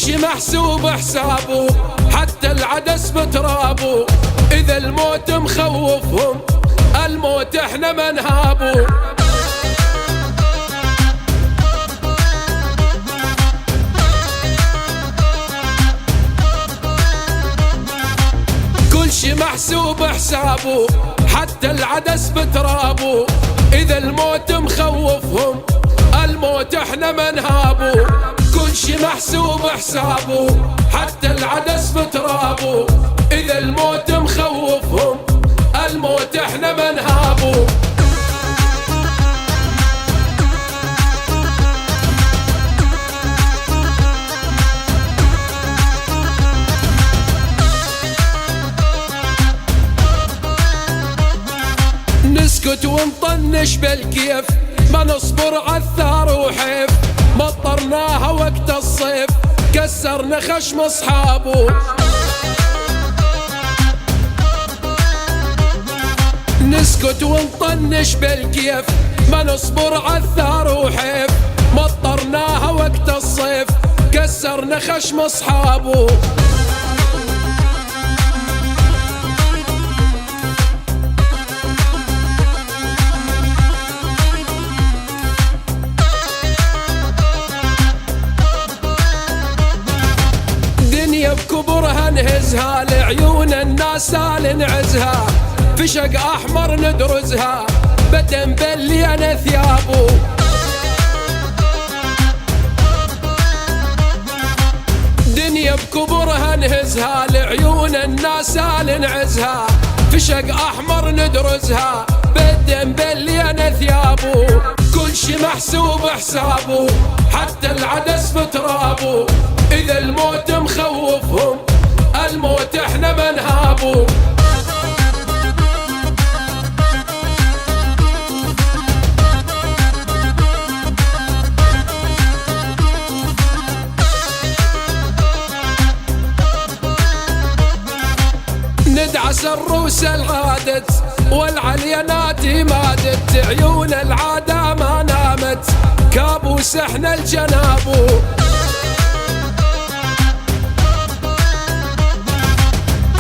شي محسوب حسابه، حتى العدس بترابه. إذا الموت مخوفهم الموت احنا ما نهابه. كل شي محسوب حسابه، حتى العدس بترابه. إذا الموت مخوفهم الموت احنا ما نهابه. كل شي محسوب حسابه، حتى العدس بترابه. إذا الموت مخوفهم الموت احنا ما نهابه. نسكت ونطنش بالكيف، ما نصبر عالثار وحيف. مطرناها وقت الصيف، كسرنا خشم اصحابه. نسكت ونطنش بالكيف، ما نصبر عالثار وحيف. مطرناها وقت الصيف، كسرنا خشم اصحابه. بكبرها نهزها، لعيون الناس نعزها. فشق احمر ندرزها، بدن مبليان ثيابه. دنيا بكبرها نهزها، لعيون الناس نعزها. فشق احمر ندرزها، بدن مبليان ثيابه. كل شي محسوب حسابه، حتى العدس بترابه. إذا الموت مخوفهم الموت احنا ما نهابه. ندعس الروس الغادت، والعليانات مادت. عيون العادة ما نامت، كابوس احنا الجنابو.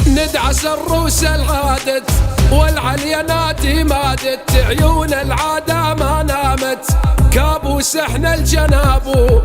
ندعس الروس الغادت، والعليانات مادت. عيون العادة ما نامت، كابوس احنا الجنابو.